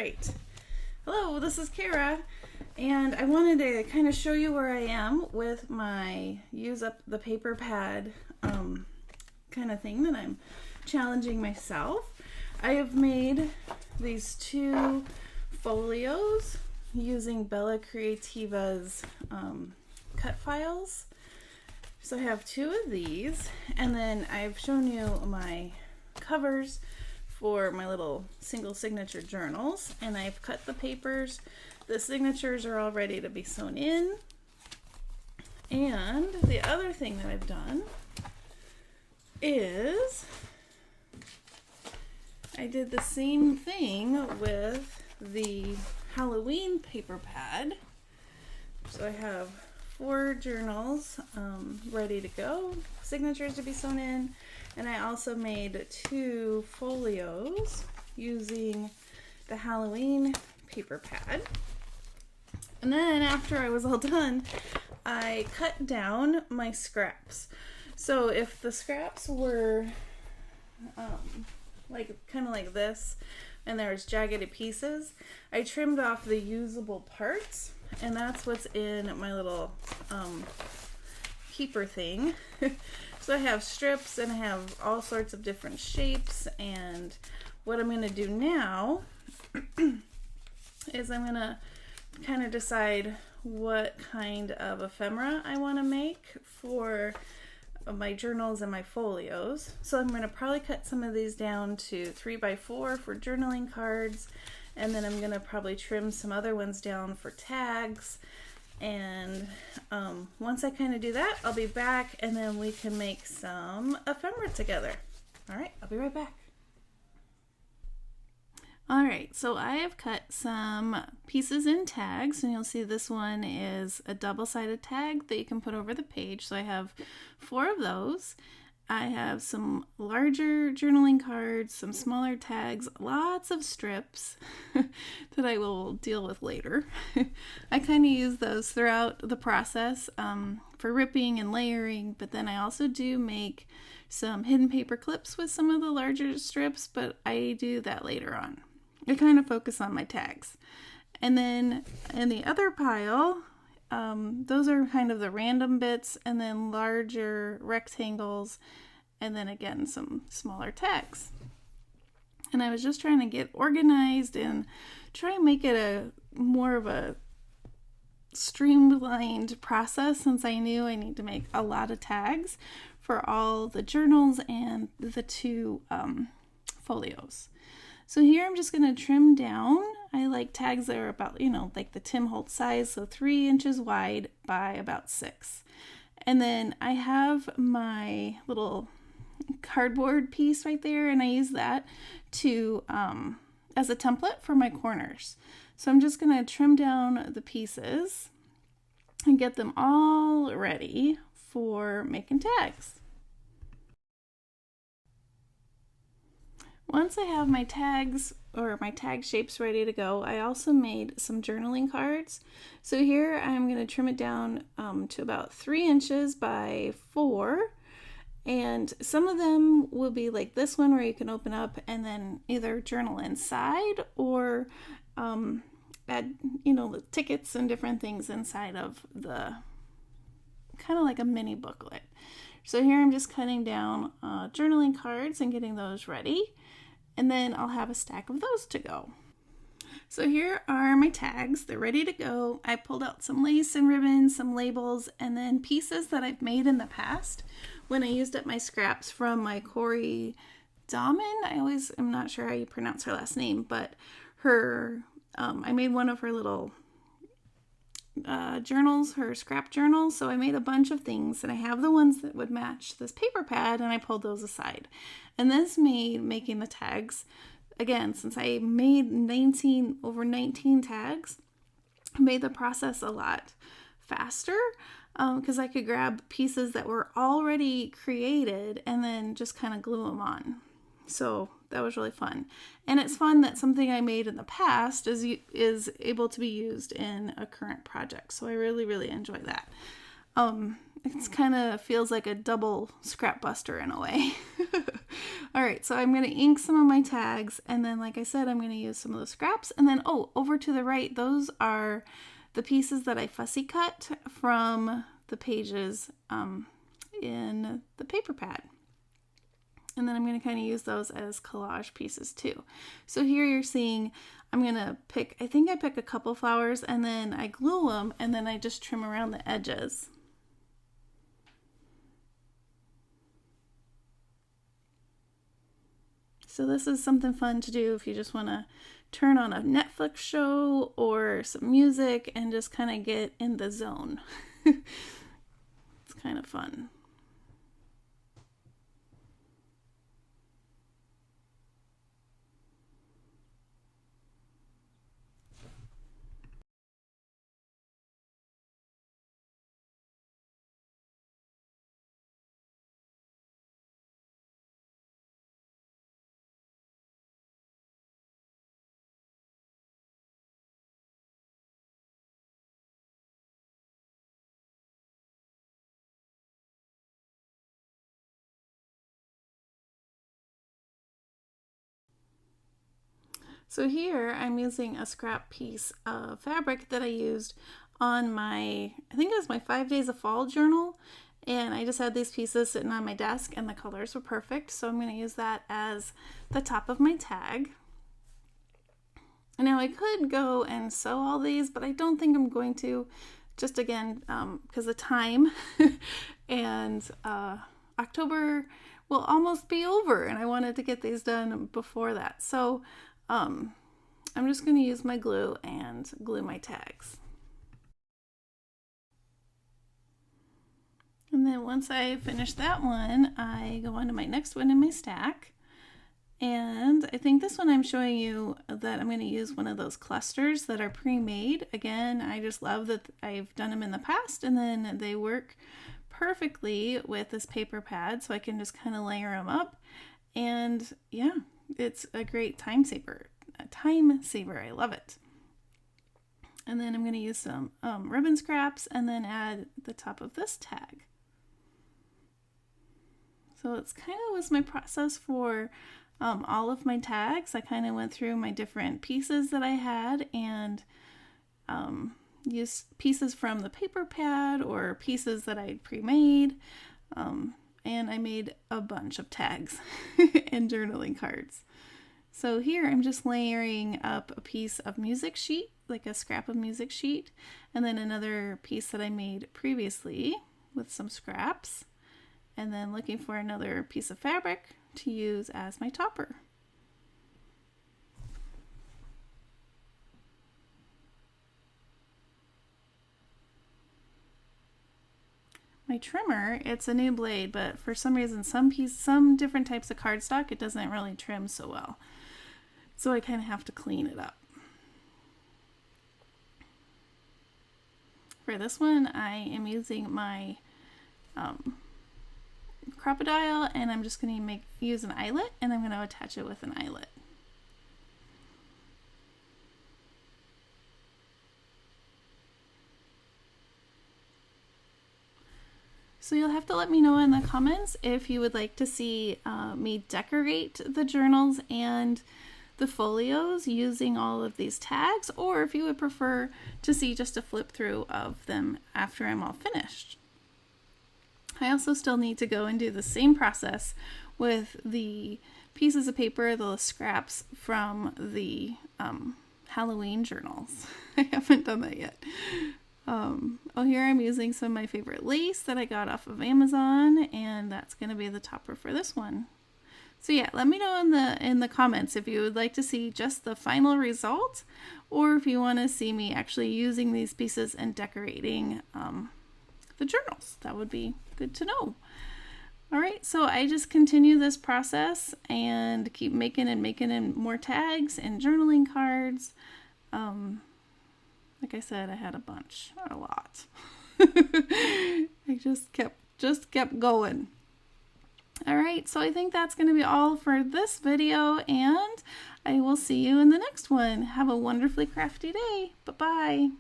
right. Hello, this is Kara, and I wanted to kind of show you where I am with my use up the paper pad kind of thing that I'm challenging myself. I have made these two folios using Bella Creativa's cut files. So I have two of these, and then I've shown you my covers for my little single signature journals, and I've cut the papers. The signatures are all ready to be sewn in. And the other thing that I've done is I did the same thing with the Halloween paper pad. So I have 4 journals ready to go, signatures to be sewn in, and I also made 2 folios using the Halloween paper pad. And then after I was all done, I cut down my scraps. So if the scraps were kind of like this, and there's jaggedy pieces, I trimmed off the usable parts, and that's what's in my little keeper thing. So I have strips and I have all sorts of different shapes, and what I'm going to do now is I'm going to kind of decide what kind of ephemera I want to make for my journals and my folios. So I'm going to probably cut some of these down to 3x4 for journaling cards, and then I'm going to probably trim some other ones down for tags. And once I kind of do that, I'll be back, and then we can make some ephemera together. All right, I'll be right back. All right, so I have cut some pieces in tags, and you'll see this one is a double-sided tag that you can put over the page. So I have 4 of those. I have some larger journaling cards, some smaller tags, lots of strips that I will deal with later. I kind of use those throughout the process for ripping and layering, but then I also do make some hidden paper clips with some of the larger strips, but I do that later on. I kind of focus on my tags. And then in the other pile, those are kind of the random bits, and then larger rectangles, and then again some smaller tags. And I was just trying to get organized and try and make it a more of a streamlined process, since I knew I need to make a lot of tags for all the journals and the 2 folios. So here I'm just going to trim down. I like tags that are about, like the Tim Holtz size, so 3 inches wide by about 6. And then I have my little cardboard piece right there, and I use that to as a template for my corners. So I'm just going to trim down the pieces and get them all ready for making tags. Once I have my tags or my tag shapes ready to go, I also made some journaling cards. So here I'm going to trim it down to about 3 inches by 4. And some of them will be like this one, where you can open up and then either journal inside or add, the tickets and different things inside of the, kind of like a mini booklet. So here I'm just cutting down journaling cards and getting those ready. And then I'll have a stack of those to go. So here are my tags. They're ready to go. I pulled out some lace and ribbons, some labels, and then pieces that I've made in the past when I used up my scraps from my Corey Dahman. I'm not sure how you pronounce her last name, but I made one of her little journals, her scrap journals. So I made a bunch of things, and I have the ones that would match this paper pad, and I pulled those aside. And this made making the tags, again, since I made over 19 tags, made the process a lot faster, because I could grab pieces that were already created and then just kind of glue them on. So that was really fun. And it's fun that something I made in the past is able to be used in a current project. So I really, really enjoy that. it's kind of feels like a double scrap buster in a way. All right, so I'm going to ink some of my tags, and then like I said, I'm going to use some of the scraps, and then over to the right, those are the pieces that I fussy cut from the pages in the paper pad. And then I'm going to kind of use those as collage pieces too. So here you're seeing I'm going to pick, I think I pick a couple flowers and then I glue them and then I just trim around the edges. So this is something fun to do if you just want to turn on a Netflix show or some music and just kind of get in the zone. It's kind of fun. So here I'm using a scrap piece of fabric that I used on my, I think it was my 5 Days of Fall journal, and I just had these pieces sitting on my desk and the colors were perfect, so I'm going to use that as the top of my tag. And now I could go and sew all these, but I don't think I'm going to, just again because of time. And October will almost be over and I wanted to get these done before that, so I'm just going to use my glue and glue my tags. And then once I finish that one, I go on to my next one in my stack. And I think this one I'm showing you that I'm going to use one of those clusters that are pre-made. Again, I just love that I've done them in the past and then they work perfectly with this paper pad, so I can just kind of layer them up. And yeah, it's a great time saver. I love it. And then I'm going to use some ribbon scraps and then add the top of this tag. So it's kind of was my process for all of my tags. I kind of went through my different pieces that I had and used pieces from the paper pad or pieces that I'd pre-made. And I made a bunch of tags and journaling cards. So here I'm just layering up a piece of music sheet, like a scrap of music sheet, and then another piece that I made previously with some scraps, and then looking for another piece of fabric to use as my topper. My trimmer, it's a new blade, but for some reason some different types of cardstock, it doesn't really trim so well. So I kind of have to clean it up. For this one, I am using my crocodile, and I'm just going to use an eyelet, and I'm going to attach it with an eyelet. So you'll have to let me know in the comments if you would like to see me decorate the journals and the folios using all of these tags, or if you would prefer to see just a flip through of them after I'm all finished. I also still need to go and do the same process with the pieces of paper, the scraps from the Halloween journals. I haven't done that yet. Here I'm using some of my favorite lace that I got off of Amazon, and that's going to be the topper for this one. So yeah, let me know in the comments if you would like to see just the final result, or if you want to see me actually using these pieces and decorating the journals. That would be good to know. All right, so I just continue this process and keep making more tags and journaling cards. Like I said, I had a lot. I just kept going. All right, so I think that's going to be all for this video, and I will see you in the next one. Have a wonderfully crafty day. Bye-bye.